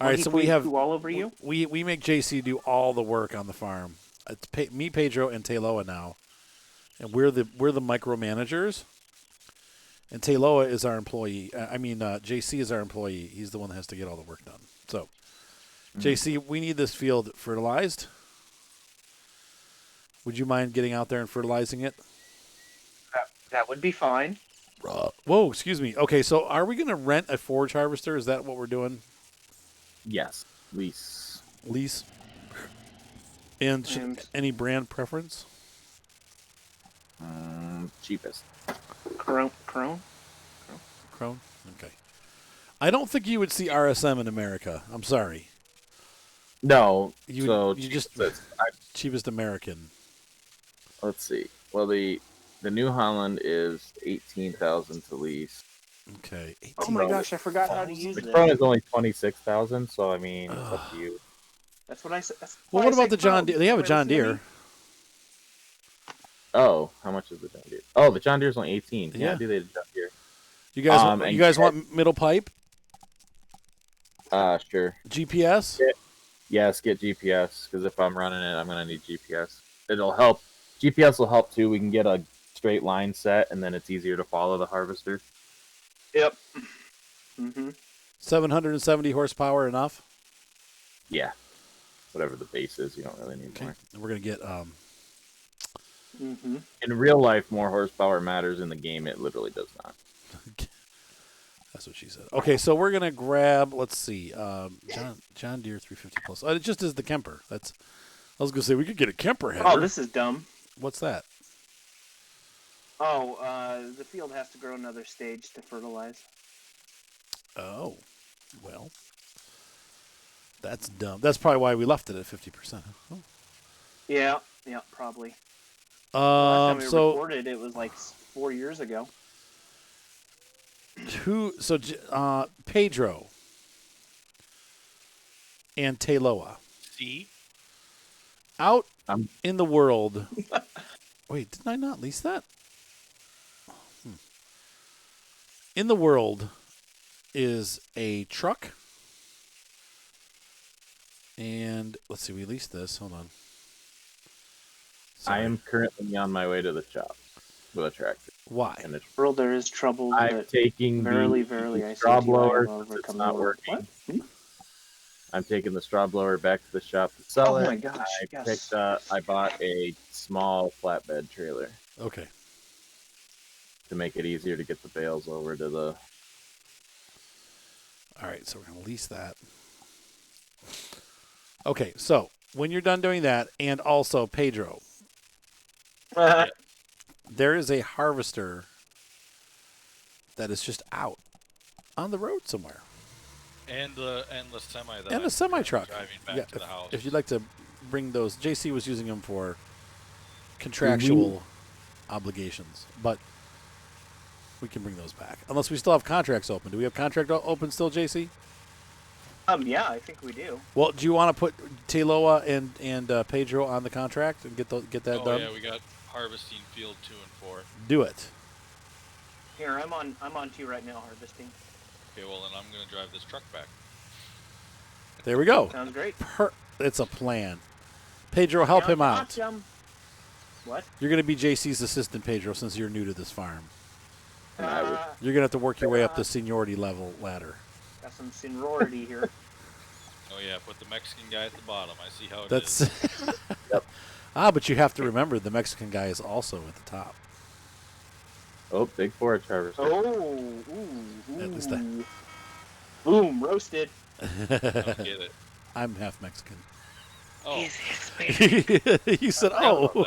All right, so we have all over you. we make JC do all the work on the farm. It's me, Pedro, and Tayloa now, and we're the micromanagers. And Tayloa is our employee. JC is our employee. He's the one that has to get all the work done. So, JC, we need this field fertilized. Would you mind getting out there and fertilizing it? That would be fine. Whoa, excuse me. Okay, so are we going to rent a forage harvester? Is that what we're doing? Yes, lease. Lease? And any brand preference? Cheapest. Crone? Crone? Okay. I don't think you would see RSM in America. I'm sorry. No. You just cheapest American. Let's see. Well, the New Holland is 18,000 to lease. Okay. 18. Oh my gosh, I forgot how to use the it. Crone is only 26,000, so I mean, it's up to you. That's what I said. Well, what about the John Deere? They have a John Deere. Oh, how much is the John Deere? Oh, the John Deere's only 18. Yeah, do they John Deere? You guys want middle pipe? Sure. GPS? Yes, get GPS, because if I'm running it, I'm going to need GPS. It'll help. GPS will help, too. We can get a straight line set, and then it's easier to follow the harvester. Yep. 770 horsepower enough? Yeah. Whatever the base is, you don't really need more. And we're going to get... In real life, more horsepower matters. In the game, it literally does not. That's what she said. Okay, so we're gonna grab. Let's see, John Deere 350 plus. It just is the Kemper. I was gonna say we could get a Kemper header. Oh, this is dumb. What's that? Oh, the field has to grow another stage to fertilize. Oh, well, that's dumb. That's probably why we left it at 50%. Oh. Yeah, probably. Last time we so recorded it was like 4 years ago. Pedro and Tayloa. See? Out in the world. Wait, didn't I not lease that? In the world is a truck. And let's see, we leased this. Hold on. Sorry. I am currently on my way to the shop with a tractor. Why? In the world, there is trouble. I'm taking the straw blower since it's not working. I'm taking the straw blower back to the shop to sell it. Oh my gosh! I bought a small flatbed trailer. Okay. To make it easier to get the bales over to the. All right, so we're gonna lease that. Okay, so when you're done doing that, and also Pedro. There is a harvester that is just out on the road somewhere. And the semi that and a semi truck. Driving back to the house. If you'd like to bring those, JC was using them for contractual obligations, but we can bring those back unless we still have contracts open. Do we have contract open still, JC? Yeah, I think we do. Well, do you want to put Tayloa and Pedro on the contract and get that done? Oh yeah, we got harvesting field 2 and 4. Do it. Here, I'm on 2 right now harvesting. Okay, well then I'm gonna drive this truck back. There we go. Sounds great. It's a plan. Pedro, help him out. Awesome. What? You're going to be JC's assistant, Pedro, since you're new to this farm. You're going to have to work your way up the seniority ladder. Got some seniority here. Oh yeah, put the Mexican guy at the bottom. I see how it is. Yep. But you have to remember the Mexican guy is also at the top. Oh, big forage harvester. Oh, At least that. Boom, roasted. I don't get it. I'm half Mexican. Oh, You said, oh.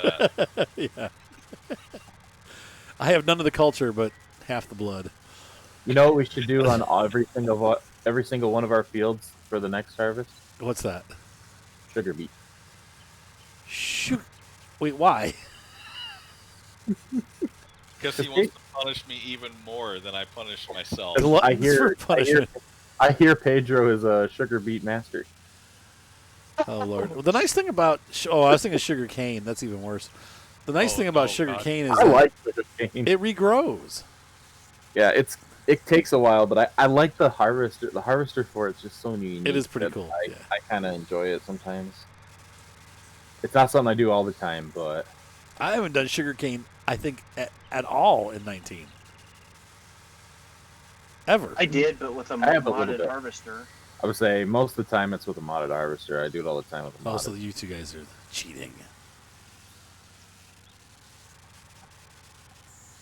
Yeah. I have none of the culture, but half the blood. You know what we should do on every single one of our fields for the next harvest? What's that? Sugar beet. Shoot. Wait, why? because he wants to punish me even more than I punish myself. I hear Pedro is a sugar beet master. Oh Lord! Well, the nice thing about I was thinking sugar cane. That's even worse. The nice thing about sugar cane is I like sugar cane. It regrows. Yeah, It takes a while, but I like the harvester. The harvester for it's just so unique. It is pretty that cool. Yeah. I kind of enjoy it sometimes. It's not something I do all the time, but I haven't done sugarcane, I think, at all in 19. Ever. I did, but with a I have a little modded bit. harvester. I would say most of the time it's with a modded harvester. I do it all the time with a modded. Oh, so you two guys are cheating.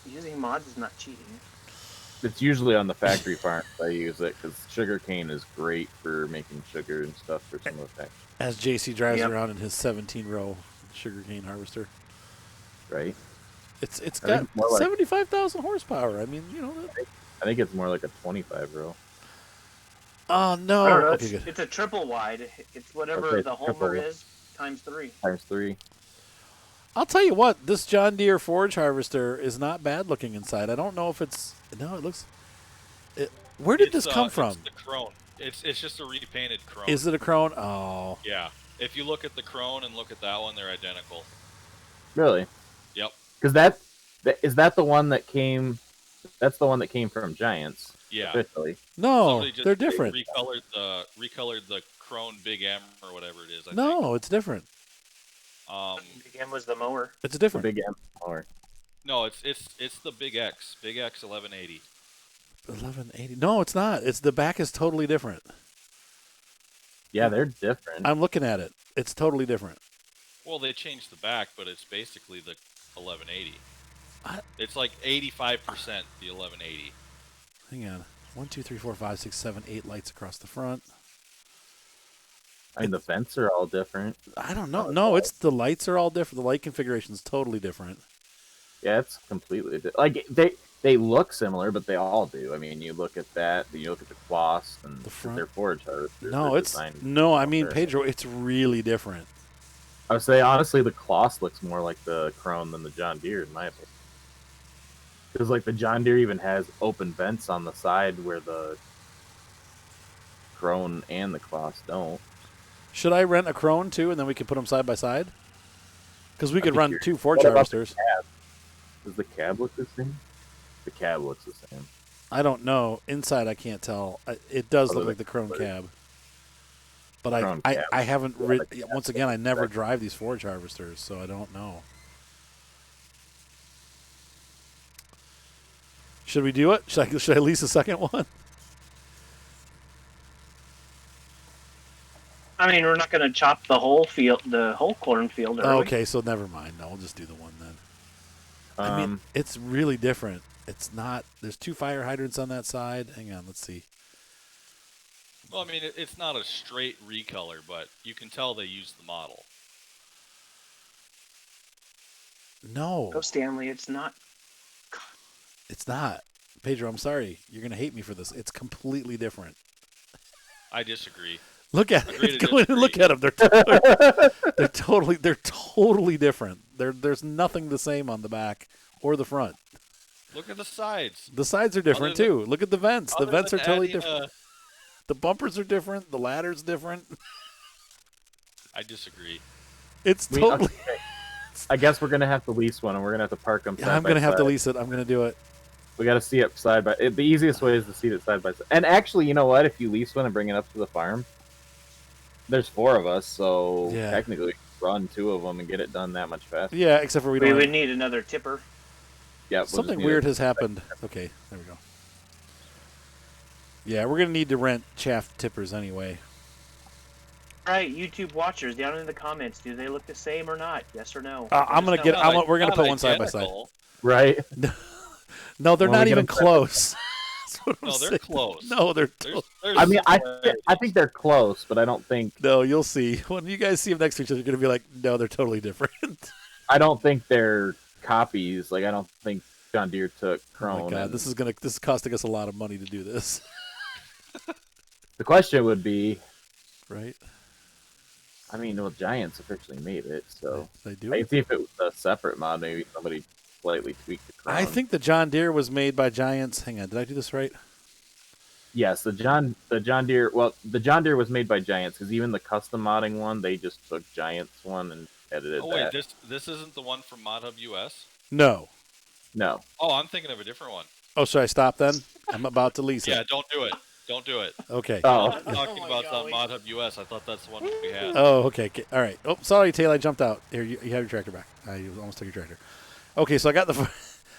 Using mods is not cheating. It's usually on the factory farms I use it because sugarcane is great for making sugar and stuff for some of the factories. As JC drives Yep. around in his 17-row sugarcane harvester. Right? It's I got think more like- 75,000 horsepower. I mean, you know. I think it's more like a 25 row. Oh, no. I don't know. Okay, good. It's a triple wide. It's whatever Okay, the triple. Homer is times 3. Times 3. I'll tell you what, this John Deere forage harvester is not bad looking inside. I don't know if it's... No, it looks... where did this come from? It's the crone. It's just a repainted crone. Is it a crone? Oh. Yeah. If you look at the crone and look at that one, they're identical. Really? Yep. Because is that the one that came? That's the one that came from Giants. Yeah. Officially. No, Somebody just they're different. Recolored the crone Big M or whatever it is. I think. No, it's different. Big M was the mower. It's The different. big M mower. No, it's the Big X 1180. 1180. No, it's not. It's the back is totally different. Yeah, they're different. I'm looking at it. It's totally different. Well, they changed the back, but it's basically the 1180. I- It's like 85% the 1180. Hang on. 1, 2, 3, 4, 5, 6, 7, 8 lights across the front. I mean, the vents are all different. I don't know. No, it's the lights are all different. The light configuration is totally different. Yeah, it's completely like they look similar, but they all do. I mean, you look at that, you look at the cloths, and The front- they're forage harvesters. No, they're it's designed- no. I mean, Pedro, it's really different. I would say honestly, the cloth looks more like the Krone than the John Deere, in my opinion. Because like the John Deere even has open vents on the side where the Krone and the cloths don't. Should I rent a crone too, and then we could put them side by side? Because we could think run you're- 2 forage what about the harvesters. Does the cab look the same? The cab looks the same. I don't know. Inside, I can't tell. It does Other look like than the crone color. cab. But Crone I cab. haven't Yeah, rid. the cab Once again, I never exactly. drive these forage harvesters, so I don't know. Should we do it? Should I lease a second one? I mean, we're not going to chop the whole field, the whole cornfield, are we? Okay, so never mind. No, we'll just do the one then. I mean, Um, it's really different. It's not. There's 2 fire hydrants on that side. Hang on, let's see. Well, I mean, it's not a straight recolor, but you can tell they used the model. No, Go Stanley, it's not. it's not. Pedro, I'm sorry. You're gonna hate me for this. It's completely different. I disagree. Look at Agree it. to Go in and look disagree. at them. They're totally different. There's nothing the same on the back or the front. Look at the sides. The sides are different Other than- too. Look at the vents. The Other vents are than totally adding different. The bumpers are different. The ladder's different. I disagree. It's we- totally. okay. I guess we're gonna have to lease one, and we're gonna have to park them. Yeah, I'm gonna have to lease it. I'm gonna do it. We got to see it side by. The easiest way is to see it side by side. And actually, you know what? If you lease one and bring it up to the farm, there's 4 of us, so Yeah. technically we can run 2 of them and get it done that much faster. Yeah, except for we We don't. would need another tipper. Yeah, we'll just Something need weird it. has happened. Okay, there we go. Yeah, we're gonna need to rent chaff tippers anyway. All right, YouTube watchers, down in the comments, do they look the same or not? Yes or no? I'm gonna Let us get- know. I we're gonna Not put one side by side. identical. Right. No, they're When we not get even them side by close. That's what I'm No, they're saying. close. No, they're. There's I mean, I similarities. think they're close, but I don't think No, you'll see. When you guys see them next to each other, you're gonna be like, no, they're totally different. they're copies. Like I don't think John Deere took Oh Krone. my god, and- this is costing us a lot of money to do this, The question would be, right? I mean, well, Giants officially made it, so They do. I it. can see if it was a separate mod, maybe somebody slightly tweaked the Krone. I think the John Deere was made by Giants. Hang on, did I do this right? Yes, the John Deere. Well, the John Deere was made by Giants because even the custom modding one, they just took Giants one and edited Oh wait, that. this isn't the one from ModHub US. No. No, Oh, I'm thinking of a different one. Oh, should I stop then? I'm about to lease Yeah, it. don't do it. Don't do it. Okay. Oh, I'm talking my about golly. Mod Hub US. I thought that's the one we had. Oh, okay. All right. Oh, sorry, Taylor. I jumped out. Here, you have your tractor back. You almost took your tractor. Okay, so I got the.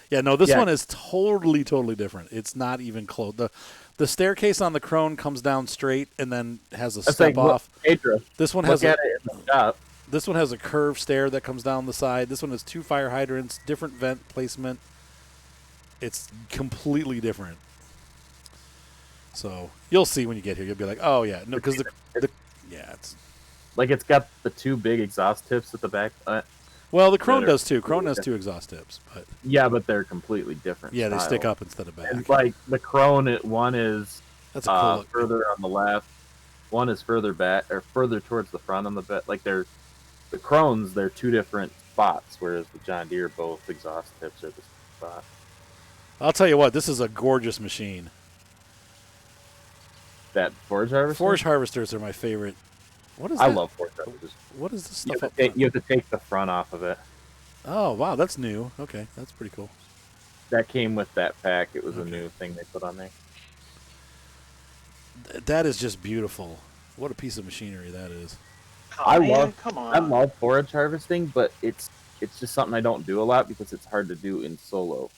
Yeah, no, this Yeah. one is totally different. It's not even close. The staircase on the Crone comes down straight and then has a that's step like, off. Pedro, This one look has at it in the shop. this one has a curved stair that comes down the side. This one has 2 fire hydrants, different vent placement. It's completely different. So you'll see when you get here. You'll be like, oh yeah, no, because it's Like it's got the 2 big exhaust tips at the back. well, the Crone Better. does too. Crone has 2 exhaust tips, but Yeah, but they're completely different. yeah, they stick style. up instead of back. And like the Crone, one is That's a cool look. further on the left. One is further back or further towards the front on the bed. Like the Crones, they're 2 different spots, whereas the John Deere both exhaust tips are the same spot. I'll tell you what, this is a gorgeous machine. That forage harvester. Forage harvesters are my favorite. What is I that? love forage harvesters. What is this You stuff have, up to take, front? you have to take the front off of it. Oh wow, that's new. Okay, that's pretty cool. That came with that pack. It was a Okay. new thing they put on there. That is just beautiful. What a piece of machinery that is. Oh, I man, love- Come on. I love forage harvesting, but it's just something I don't do a lot because it's hard to do in solo.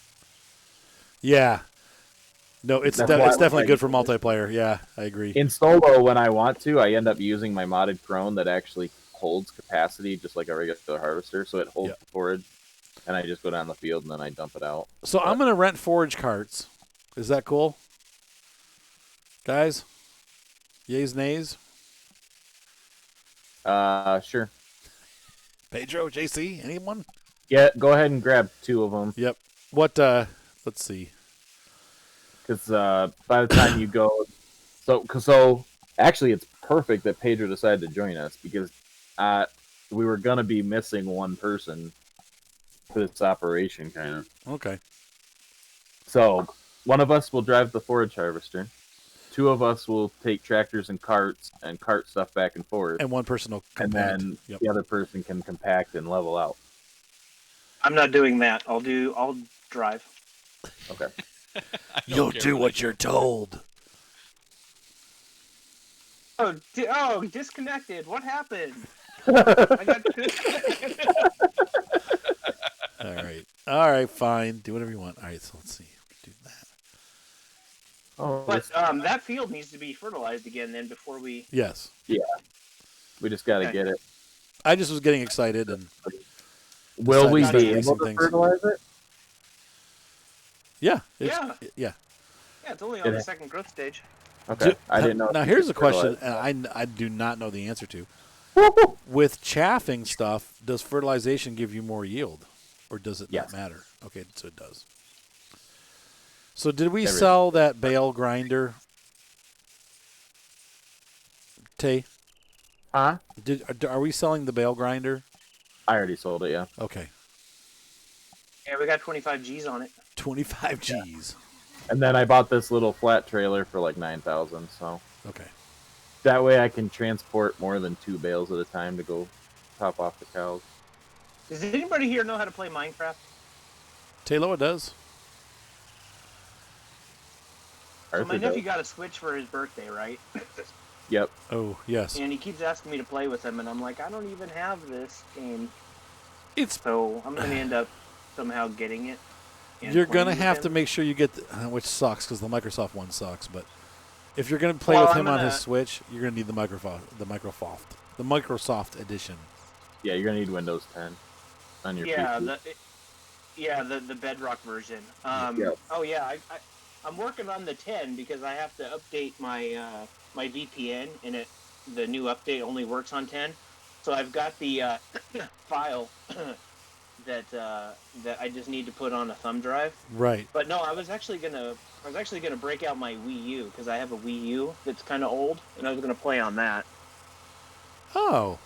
Yeah. No, it's That's why it's I definitely like good for it. multiplayer. Yeah, I agree. In solo, when I want to, I end up using my modded Crone that actually holds capacity just like a regular harvester, so it holds Yep. the forage, and I just go down the field and then I dump it out. So I'm gonna rent forage carts. Is that cool, guys? Yays, nays. Sure. Pedro, JC, anyone? Yeah, go ahead and grab 2 of them, Yep. What? Let's see. because by the time you go, so actually, it's perfect that Pedro decided to join us because we were gonna be missing one person for this operation, kind of. Okay. So one of us will drive the forage harvester. 2 of us will take tractors and carts and cart stuff back and forth. And one person will And compact. then Yep. the other person can compact and level out. I'm not doing that. I'll drive. Okay. You'll care do what what I you're told. Oh, disconnected. What happened? I got All right, fine. Do whatever you want. All right, so let's see. Do that. Oh, But that field needs to be fertilized again then before we. Yes. we just got to Okay. get it. I just was getting excited and Will we Decided to be start able releasing to things. fertilize it? yeah. Yeah. Yeah. Yeah, it's only on the second growth stage. Okay. I didn't know. Now if here's we a could question, fertilize and I do not know the answer to. it. With chaffing stuff, does fertilization give you more yield, or does it not Yes. matter? Okay, so it does. So did we Everything. sell that bale grinder? Tay, Huh? are we selling the bale grinder? I already sold it, yeah. Okay, Yeah, we got 25 G's on it. 25 G's. And then I bought this little flat trailer for like 9,000, so Okay. that way I can transport more than 2 bales at a time to go top off the cows. Does anybody here know how to play Minecraft? Taylor does. So my Arthur does. nephew got a Switch for his birthday, right? Yep. Oh yes. And he keeps asking me to play with him, and I'm like, I don't even have this game. It's So I'm going to end up somehow getting it. and you're playing gonna with have him. to make sure you get which sucks because the Microsoft one sucks. But if you're gonna play Well, with I'm him on his gonna- Switch, you're gonna need the Microsoft edition. Yeah, you're going to need Windows 10 on your Yeah, PC. the Bedrock version. Yeah. Oh yeah, I'm working on the 10 because I have to update my my VPN, and the new update only works on 10. So I've got the file that I just need to put on a thumb drive. Right. But no, I was actually gonna break out my Wii U because I have a Wii U that's kind of old, and I was gonna play on that. Oh.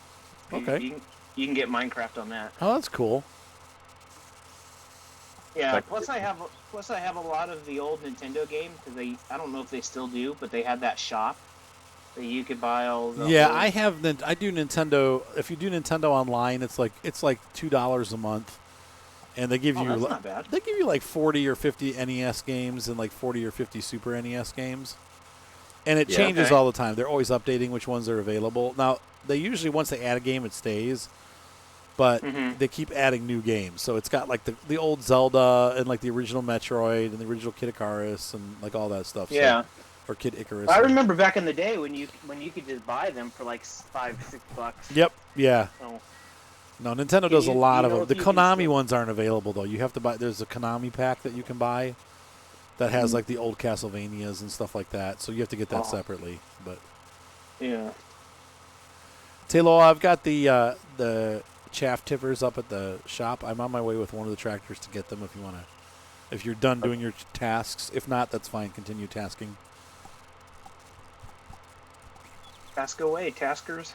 Okay. You can get Minecraft on that. Oh, that's cool. Yeah. Like- Plus I have a lot of the old Nintendo games because I don't know if they still do, but they had that shop that you could buy all. The Yeah, old- I do Nintendo. If you do Nintendo Online, it's like $2 a month, and they give Oh, you that's not bad. they give you like 40 or 50 NES games and like 40 or 50 Super NES games, and it Yeah. changes Okay. all the time. They're always updating which ones are available. Now they usually once they add a game, it stays, but Mhm. they keep adding new games. So it's got like the old Zelda and like the original Metroid and the original Kid Icarus and like all that stuff. Yeah. So, or Kid Icarus. I or- remember back in the day when you could just buy them for like $5-6. Yep. Yeah. So, No, Nintendo Can does a you- lot do of you know them. The if you can Konami still- ones aren't available though. You have to buy. There's a Konami pack that you can buy that has like the old Castlevanias and stuff like that. So you have to get that Oh. separately. But yeah. Taylor, I've got the chaff tippers up at the shop. I'm on my way with one of the tractors to get them. If you want to, if you're done doing your tasks. If not, that's fine. Continue tasking. Task away, taskers.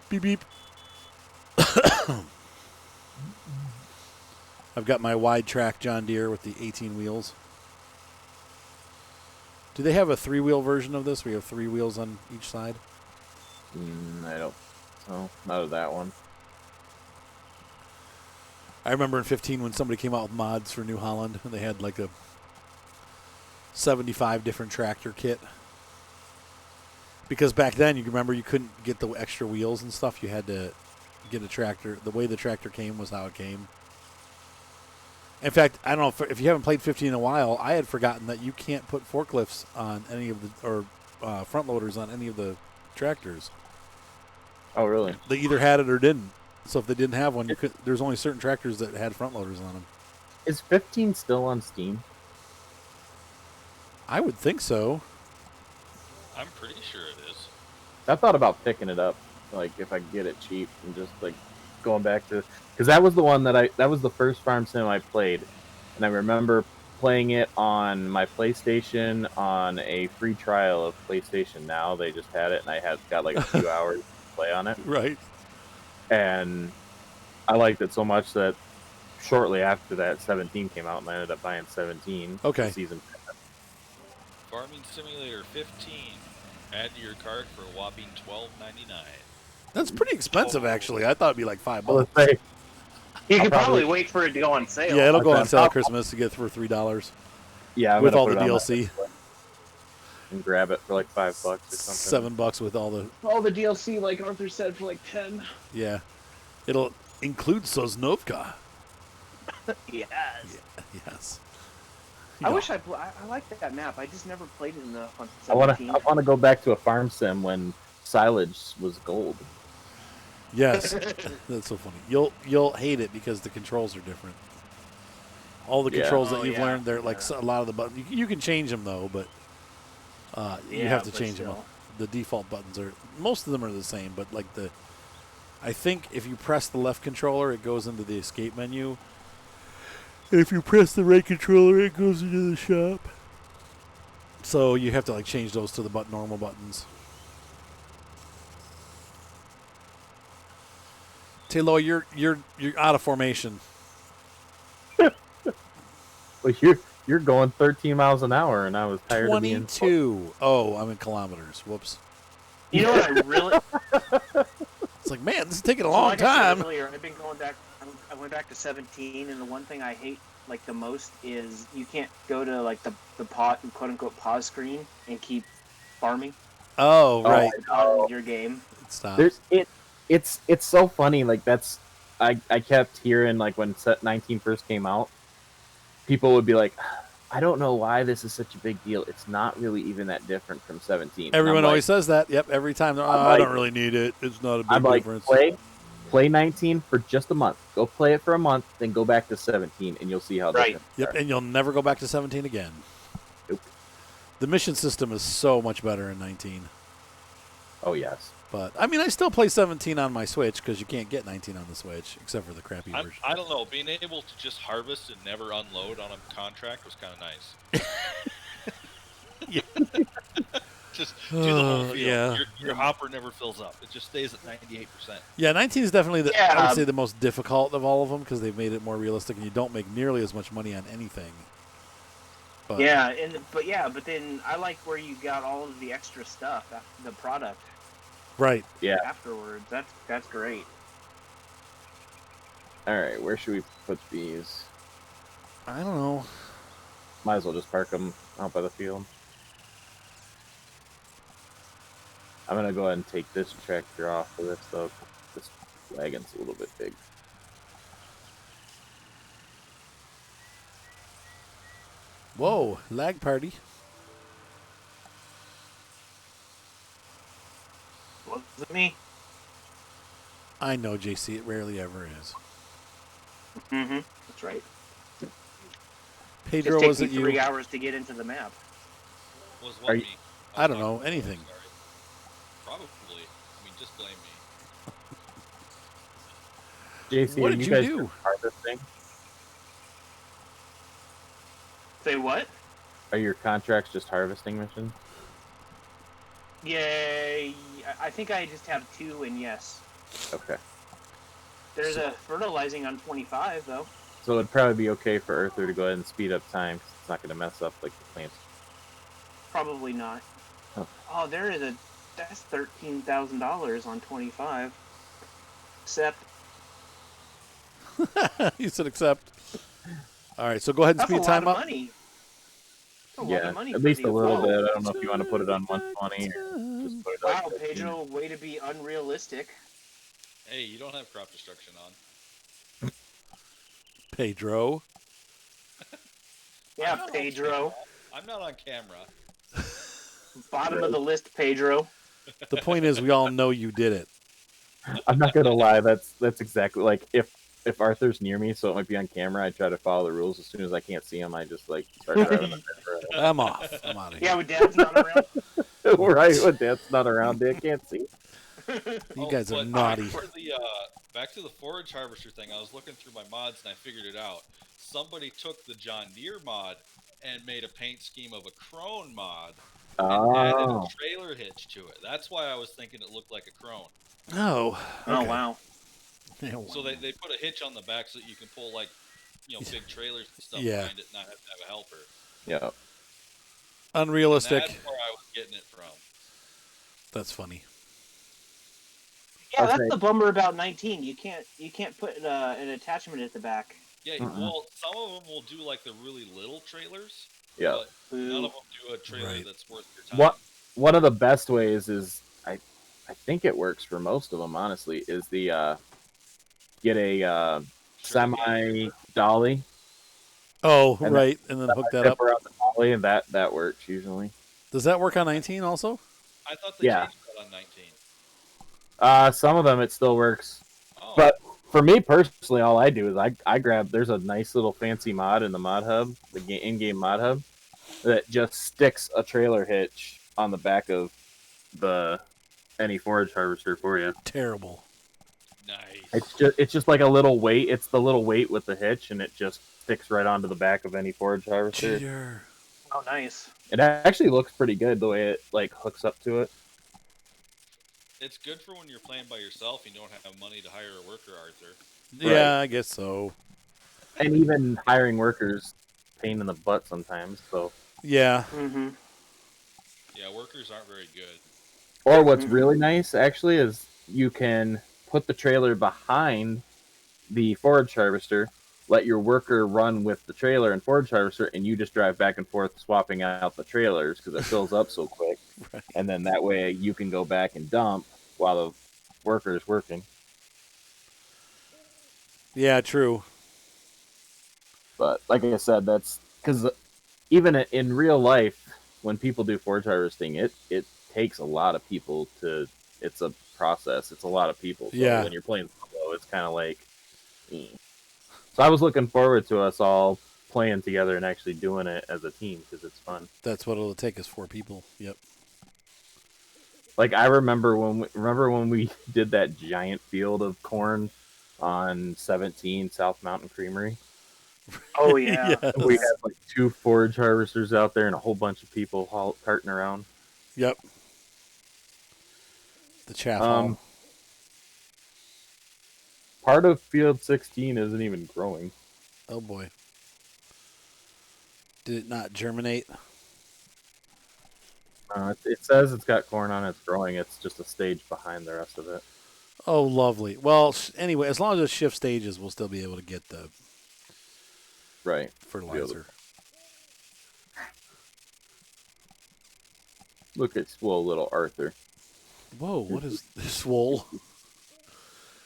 Beep beep. I've got my wide track John Deere with the 18 wheels. Do they have a 3-wheel version of this? We have 3 wheels on each side. I don't. Oh, not of that one. I remember in 15 when somebody came out with mods for New Holland, and they had like a 75 different tractor kit. Because back then, you remember you couldn't get the extra wheels and stuff. You had to get a tractor. The way the tractor came was how it came. In fact, I don't know if you haven't played 15 in a while. I had forgotten that you can't put forklifts on any of the or front loaders on any of the tractors. Oh, really? They either had it or didn't. So if they didn't have one, you could. There's only certain tractors that had front loaders on them. Is 15 still on Steam? I would think so. I'm pretty sure it is. I thought about picking it up, like if I could get it cheap, and just like going back to, because that was the one that was the first farm sim I played, and I remember playing it on my PlayStation on a free trial of PlayStation Now. They just had it, and I had got like a few hours to play on it, Right. and I liked it so much that shortly after that, 17 came out, and I ended up buying 17. Okay. Season. Farming Simulator 15. Add to your cart for a whopping $12.99. That's pretty expensive, actually. I thought it'd be like $5. Let's say, You I'll could probably probably- wait for it to go on sale. Yeah, it'll go on Okay. sale at Christmas to get for $3 yeah, I'm with gonna all put the it on my DLC. list and grab it for like $5 or something. $7 with all the All the DLC, like Arthur said, for like 10. yeah. It'll include Sosnovka. Yes. Yes. I wish I liked that map. I just never played it enough on I want 17. to go back to a farm sim when silage was gold. Yes. That's so funny. You'll hate it because the controls are different. All the Yeah. controls Oh, that you've yeah. learned, they're like Yeah. a lot of the buttons. You can change them though, but you Yeah, have to but change them. still. The default buttons are most of them are the same, but like I think if you press the left controller, it goes into the escape menu. If you press the right controller, it goes into the shop. So you have to like change those to the normal buttons. Taylor, you're out of formation. Well, you're going 13 miles an hour, and I was tired of being 22. Oh, I'm in kilometers. Whoops. You know what I really It's like, man, this is taking a long like I said time. earlier, I've been going back. I went back to 17, and the one thing I hate like the most is you can't go to like the quote unquote pause screen and keep farming Oh, right. on your game. It stops. It's so funny. Like I kept hearing like when set 19 first came out, people would be like, I don't know why this is such a big deal. It's not really even that different from 17. And Everyone I'm always says that. Yep, every time. I like- don't really need it. It's not a big I'm like, difference. play 19 for just a month. Go play it for a month, then go back to 17, and you'll see how Right. different. they Yep, are. and you'll never go back to 17 again. Nope. The mission system is so much better in 19. Oh yes. But, I mean, I still play 17 on my Switch because you can't get 19 on the Switch, except for the crappy version. I don't know. Being able to just harvest and never unload on a contract was kind of nice. Just do the whole field. yeah. Your hopper never fills up. It just stays at 98%. Yeah, 19 is definitely, I Yeah. would say, the most difficult of all of them because they've made it more realistic and you don't make nearly as much money on anything. But, But then I like where you got all of the extra stuff, the product. Right. Yeah. afterwards. That's great. All right, where should we put these? I don't know. Might as well just park them out by the field. I'm gonna go ahead and take this tractor off for this though. This wagon's a little bit big. Whoa, lag party. Was it me? I know, JC. It rarely ever is. Mm-hmm. That's right. Pedro, Just was takes it me 3 you? hours to get into the map. Was Are what you- me? I don't know. Anything. Sorry. Probably. I mean, just blame me. JC, What are did you you guys do? doing harvesting? Say what? Are your contracts just harvesting missions? Yeah, I think I just have 2, and yes. Okay. There's a fertilizing on 25, though. So it'd probably be okay for Earther to go ahead and speed up time because it's not going to mess up like the plants. Probably not. Oh. Oh, that's $13,000 on 25. Except, You said accept. All right, so go ahead and that's a speed lot time of up. money. That's a lot Yeah, of money at for least the a little whoa. bit. I don't know if you want to put it on 120 or just put it Wow, on 15. Pedro, way to be unrealistic. Hey, you don't have crop destruction on. Pedro. Yeah, I'm not on Pedro. camera. I'm not on camera. Bottom of the list, Pedro. The point is, we all know you did it. I'm not gonna lie. That's exactly like if Arthur's near me, so it might be on camera. I try to follow the rules. As soon as I can't see him, I just like start driving the I'm off. I'm out of here. Yeah, when Dad's not around. right when Dad's not around, Dad can't see. You guys are but naughty. Back to the forage harvester thing, I was looking through my mods and I figured it out. Somebody took the John Deere mod and made a paint scheme of a crone mod and added a Oh, trailer hitch to it. That's why I was thinking it looked like a crone. Oh. Oh, Okay. wow. So they put a hitch on the back so that you can pull like big trailers and stuff Yeah. behind it and not have to have a helper. yeah. And Unrealistic. that's where I was getting it from. That's funny. Yeah, that's Okay. the bummer about 19. You can't put an attachment at the back. Yeah, well, some of them will do like the really little trailers, Yeah. but none of them do a trailer Right. that's worth your time. One of the best ways is I think it works for most of them. Honestly, is the get a semi dolly Oh, And right. And then hook that up. zipper on the dolly, and that works usually. Does that work on 19 also? I thought they Yeah. changed that on 19. Some of them it still works. Oh, But for me personally, all I do is I grab. There's a nice little fancy mod in the mod hub, the in-game mod hub, that just sticks a trailer hitch on the back of any forage harvester for you. Terrible. nice. It's just like a little weight. It's the little weight with the hitch, and it just sticks right onto the back of any forage harvester. Cheater. Oh, nice. It actually looks pretty good the way it like hooks up to it. It's good for when you're playing by yourself and you don't have money to hire a worker, Arthur. Yeah, I guess so. And even hiring workers, pain in the butt sometimes. So. Yeah. Mm-hmm. Yeah, workers aren't very good. Or what's really nice, actually, is you can put the trailer behind the forage harvester, let your worker run with the trailer and forage harvester, and you just drive back and forth swapping out the trailers because it fills up so quick. Right. And then that way you can go back and dump while the worker is working. Yeah, true. But like I said, that's because even in real life, when people do forage harvesting, it takes a lot of people to. It's a process. It's a lot of people. So Yeah. when you're playing solo, it's kind of like. So I was looking forward to us all playing together and actually doing it as a team because it's fun. That's what it'll take is 4 people. Yep. Like I remember when we did that giant field of corn on 17 South Mountain Creamery. Oh, yeah. Yes. We had like 2 forage harvesters out there and a whole bunch of people carting around. Yep. The chaff hall. Part of field 16 isn't even growing. Oh, boy. Did it not germinate? It says it's got corn on it, it's growing. It's just a stage behind the rest of it. Oh, lovely. Well, anyway, as long as it shifts stages, we'll still be able to get the Right. fertilizer. Look at swole little Arthur. Whoa, what is this swole?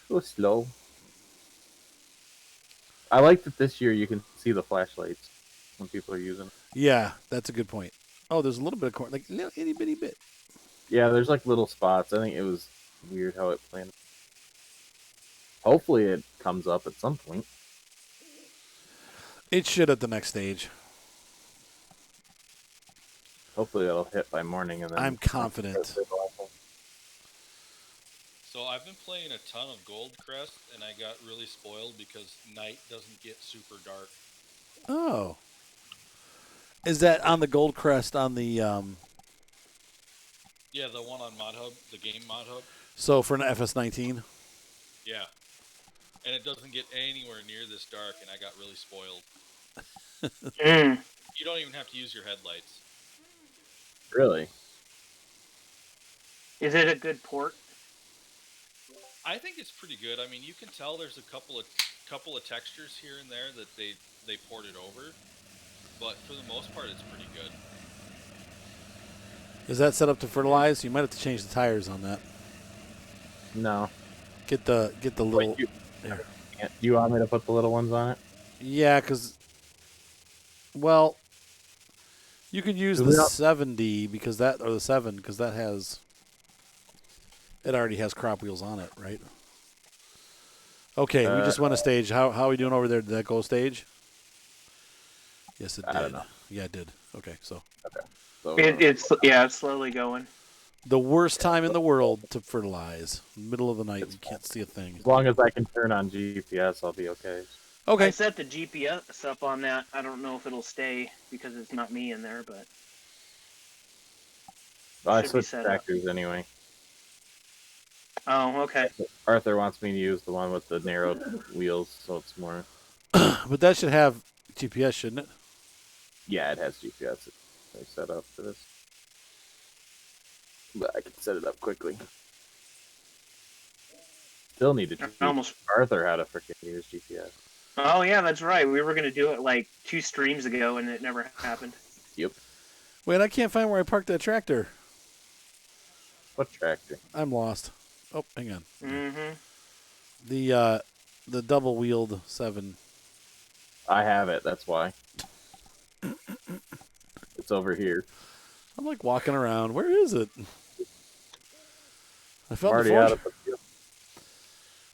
So slow. I like that this year you can see the flashlights when people are using it. Yeah, that's a good point. Oh, there's a little bit of corn, like a little itty bitty bit. Yeah, there's like little spots. I think it was weird how it planted. Hopefully it comes up at some point. It should at the next stage. Hopefully it'll hit by morning and then I'm confident. So I've been playing a ton of Goldcrest, and I got really spoiled because night doesn't get super dark. Oh. Is that on the Gold Crest on the Yeah, the one on Mod Hub, the game Mod Hub. so for an FS19? Yeah. And it doesn't get anywhere near this dark, and I got really spoiled. You don't even have to use your headlights. Really? Is it a good port? I think it's pretty good. I mean, you can tell there's a couple of textures here and there that they ported over, but for the most part, it's pretty good. Is that set up to fertilize? You might have to change the tires on that. No. Get the little. Wait, There. Do you want me to put the little ones on it? Yeah, because. Well, you could use the 70 because that, or the 7 because that has. It already has crop wheels on it, right? Okay, we just went a stage. How are we doing over there? Did that go a stage? Yes, it did. I don't know. Yeah, it did. Okay, so. Okay. So, It's slowly going. The worst time in the world to fertilize. Middle of the night, you can't see a thing. as long as I can turn on GPS, I'll be okay. I Okay. set the GPS up on that. I don't know if it'll stay because it's not me in there, but I Should be switched set up. tractors anyway. oh, okay. Arthur wants me to use the one with the narrowed wheels, so it's more. But that should have GPS, shouldn't it? Yeah, it has GPS. I set up for this, but I can set it up quickly. Still need to teach Almost. Arthur how to freaking use GPS. Oh yeah, that's right. We were gonna do it like 2 streams ago, and it never happened. Yep. Wait, I can't find where I parked that tractor. What tractor? I'm lost. Oh, hang on. Mm-hmm. The double-wheeled 7. I have it. That's why. It's over here. I'm like walking around. Where is it? I found Already the forge. out of the field.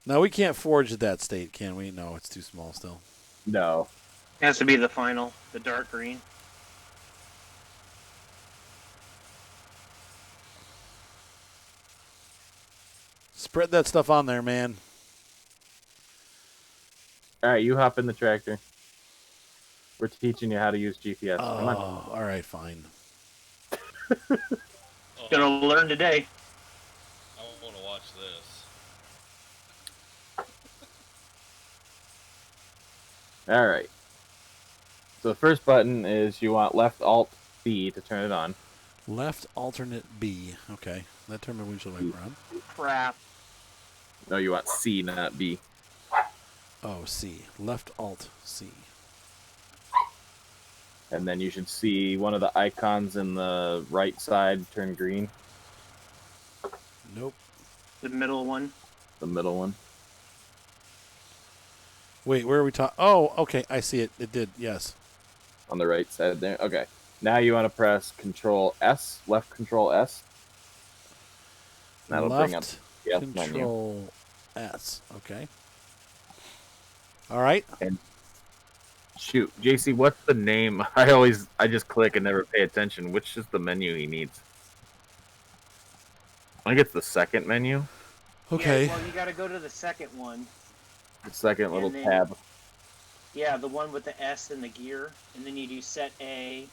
No, we can't forge at that state, can we? No, it's too small still. No. Has to be the final, the dark green. Spread that stuff on there, man. All right, you hop in the tractor. We're teaching you how to use GPS. Come on. Oh, all right, fine. Oh, Gonna learn today. I want to watch this. All right. So the first button is you want left Alt B to turn it on. Left alternate B. Okay, that turned my windshield wiper on. Crap. No, you want C, not B. Oh, C. Left alt C. And then you should see one of the icons in the right side turn green. Nope. The middle one. The middle one. Wait, where are we talking? Oh, okay, I see it. It did, yes. On the right side there. Okay. Now you want to press Control S, left Control S. That'll bring up Left the F menu. Control S. Okay. All right. And shoot, JC, what's the name? I just click and never pay attention. Which is the menu he needs? I think it's the second menu. Okay. Yeah, well, you gotta go to the second one. The second little then- tab. Yeah, the one with the S and the gear. And then you do set A.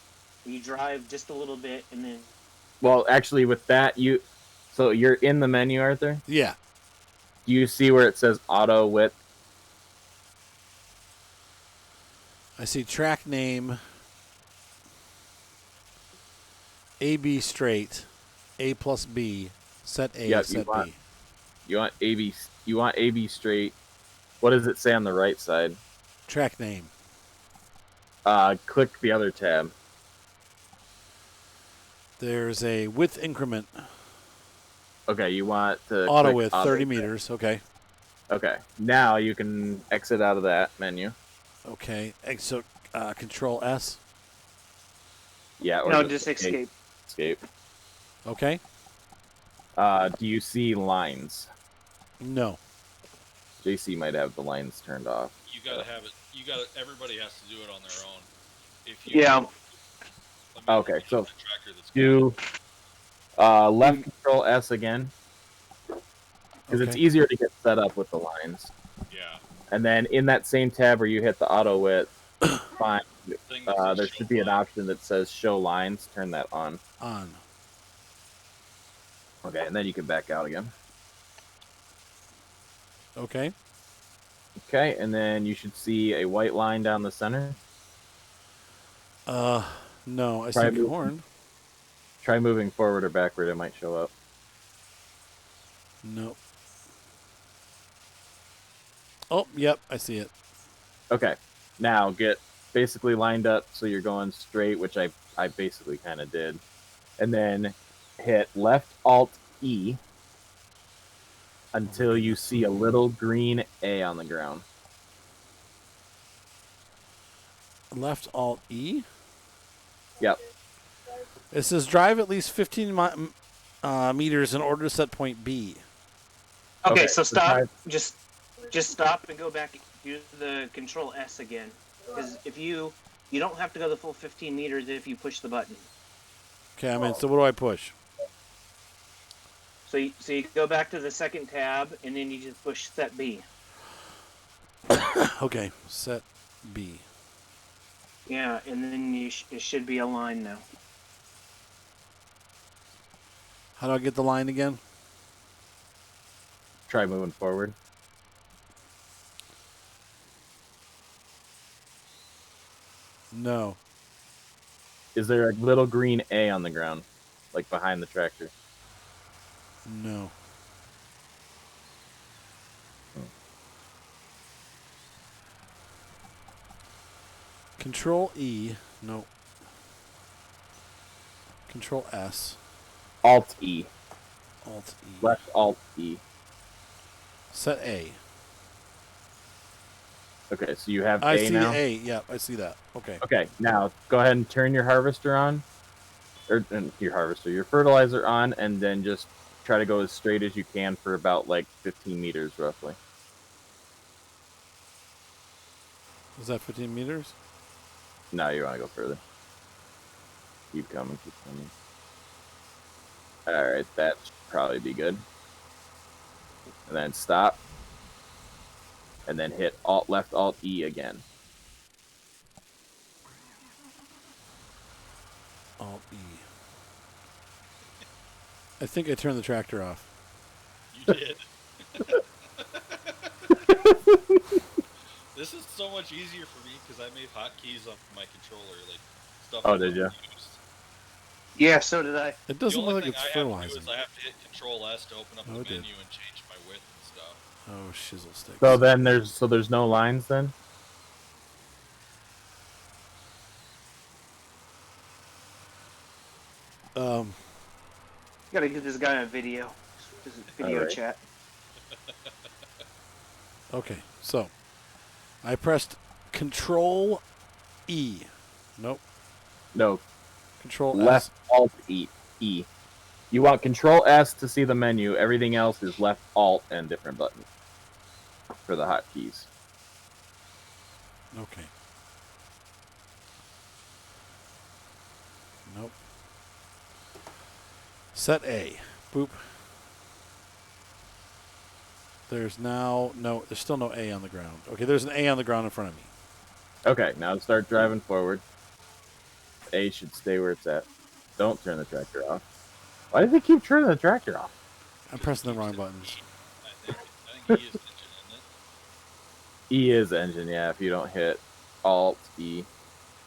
You drive just a little bit, and then... Well, actually, with that, so you're in the menu, Arthur. Yeah. Do you see where it says auto width? I see track name A B straight, A plus B, set A, Yep, set B. You want AB. You want AB straight. What does it say on the right side? Track name. Click the other tab. There's a width increment. Okay, you want to Auto click width, auto 30 width. meters. Okay. Okay, now you can exit out of that menu. Okay. So Control S. Yeah, or No, just escape. Escape. Okay. Do you see lines? No. JC might have the lines turned off. You gotta have it. You gotta. Everybody has to do it on their own. If you Yeah. let me Okay, look at so the tractor that's do left Control S again, because it's Okay. easier to get set up with the lines. yeah. And then in that same tab where you hit the auto width, fine. Thing that says There show should be an line. option that says show lines. Turn that on. On. Okay, and then you can back out again. Okay. Okay, and then you should see a white line down the center. No. I Try see move- corn. Try moving forward or backward. It might show up. No. Oh, yep. I see it. Okay, now get basically lined up so you're going straight, which I basically kind of did. And then hit left Alt E until you see a little green A on the ground. Left Alt E. Yep. It says drive at least 15 meters in order to set point B. Okay, Okay, so so stop. try- Just stop and go back. Do the Control S again, because if you don't have to go the full 15 meters if you push the button. Okay, I'm in. So what do I push? So you go back to the second tab, and then you just push set B. Okay, set B. Yeah, and then it should be aligned now. How do I get the line again? Try moving forward. No. Is there a little green A on the ground, like behind the tractor? No. Control E. No. Control S. Alt E. Alt E. Left Alt E. Set A. Okay, so you have I A see now. A. Yep, I see that. Okay. Okay, now go ahead and turn your harvester on, or your fertilizer on, and then just try to go as straight as you can for about like 15 meters roughly. Is that 15 meters? No, you want to go further. Keep coming, keep coming. All right, that should probably be good. And then stop. And then hit left Alt E again. Alt E. I think I turned the tractor off. You did. This is so much easier for me because I made hotkeys on my controller, like stuff. Oh, I did ya? used. Yeah, so did I. It The doesn't only look thing like it's I have to do fertilizing. is I have to hit Control S to open up Oh, the it did. menu and change my width and stuff. Oh, shizzle sticks. So then there's no lines then? Gotta get this guy on video. This is video Alright. chat. Okay, so I pressed Control E. Nope. No, Control left S. Alt E. E. You want Control S to see the menu. Everything else is left Alt and different buttons for the hotkeys. Okay. Nope. Set A. Boop. There's now no. There's still no A on the ground. Okay, there's an A on the ground in front of me. Okay, now start driving forward. A should stay where it's at. Don't turn the tractor off. Why do they keep turning the tractor off? I'm pressing the wrong buttons. I think he is engine, isn't it? E is engine, yeah. If you don't hit Alt E,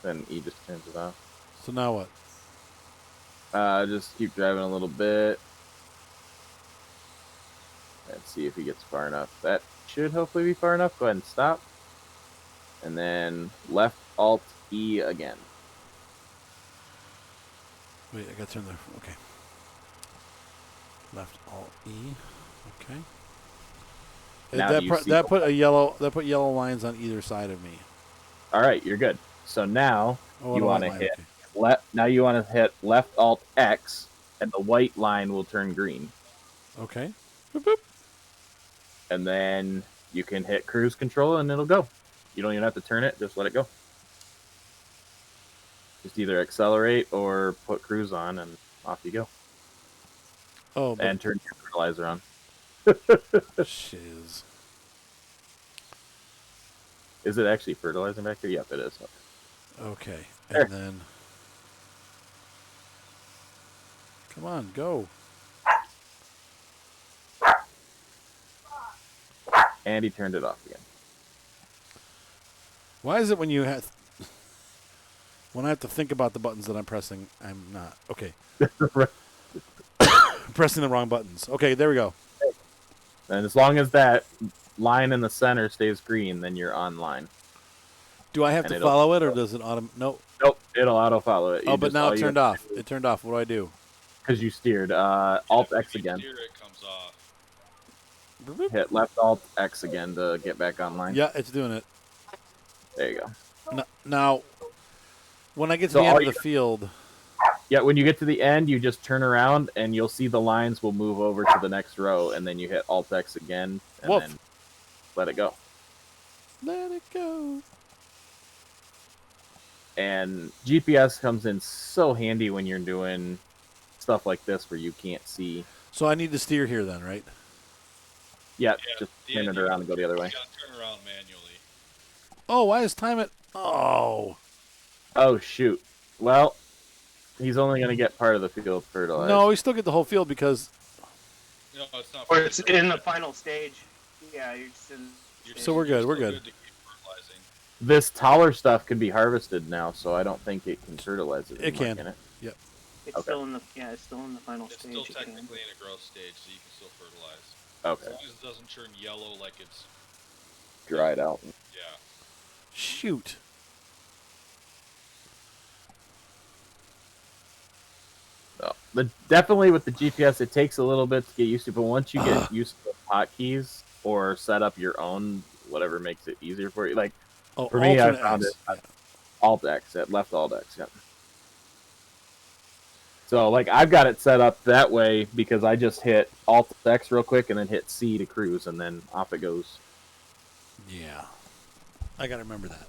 then E just turns it off. So now what? Just keep driving a little bit. Let's see if he gets far enough. That should hopefully be far enough. Go ahead and stop. And then left Alt E again. Wait, I got to turn the. Okay. Left Alt E. Okay. Now That do you see that put a yellow. That put yellow lines on either side of me. All right, you're good. So now Oh, you a want white to line, hit okay. left. Now you want to hit left Alt X, and the white line will turn green. Okay. Boop, boop. And then you can hit cruise control, and it'll go. You don't even have to turn it; just let it go. Just either accelerate or put cruise on, and off you go. Oh, but And turn your fertilizer on. shiz. Is it actually fertilizing back here? Yep, it is. Okay, There. and then. Come on, go. And he turned it off again. Why is it when you have when I have to think about the buttons that I'm pressing, I'm not okay. Pressing the wrong buttons. Okay, there we go. And as long as that line in the center stays green, then you're online. Do I have And to it'll- follow it, or does it no? Nope, it'll auto follow it. Oh, but now it turned off. It turned off. What do I do? Because you steered. Alt If X you again. steer, it comes off. Boop, boop. Hit left Alt X again to get back online. Yeah, it's doing it. There you go. Now, when I get to So the end all of the you- field, Yeah, when you get to the end, you just turn around and you'll see the lines will move over to the next row, and then you hit Alt X again, and Woof. then let it go. let it go. And GPS comes in so handy when you're doing stuff like this where you can't see. So I need to steer here then, right? Yeah, Yeah, just the turn end it you around and go the other way. You gotta turn around manually. Oh, why is time it? Oh, Oh, shoot. Well, he's only going to get part of the field fertilized. no, we still get the whole field because. No, it's not. Or it's in the final stage. Yeah, you're just in. So we're good, we're still good. to keep fertilizing. This taller stuff can be harvested now, so I don't think it can fertilize it. It can. Can it? It's Okay. still in the it's still in the final It's stage. still it can. technically in a growth stage, so you can still fertilize. Okay. As long as it doesn't turn yellow like it's Dried out. yeah. Shoot. No. Definitely with the GPS, it takes a little bit to get used to, but once you get used to the hotkeys or set up your own, whatever makes it easier for you, like Oh, For me, I alternate found X. it. Yeah. Alt X, at left Alt X, yeah. So, like, I've got it set up that way because I just hit Alt X real quick and then hit C to cruise, and then off it goes. Yeah. I got to remember that.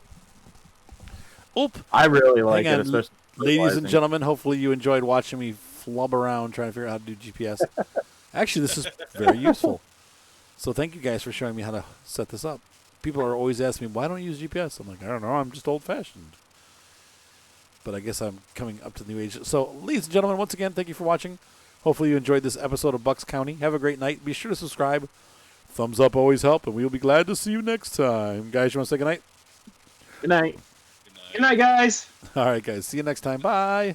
Oop. I really like Hang it, on, especially Ladies and fertilizing. gentlemen, hopefully you enjoyed watching me flub around trying to figure out how to do GPS. Actually, this is very useful. So thank you guys for showing me how to set this up. People are always asking me, why don't you use GPS? I'm like, I don't know. I'm just old-fashioned. But I guess I'm coming up to the new age. So, ladies and gentlemen, once again, thank you for watching. Hopefully you enjoyed this episode of Bucks County. Have a great night. Be sure to subscribe. Thumbs up always help, and we'll be glad to see you next time. Guys, you want to say goodnight? Good night. Good night. Good night, guys. All right, guys. See you next time. Bye.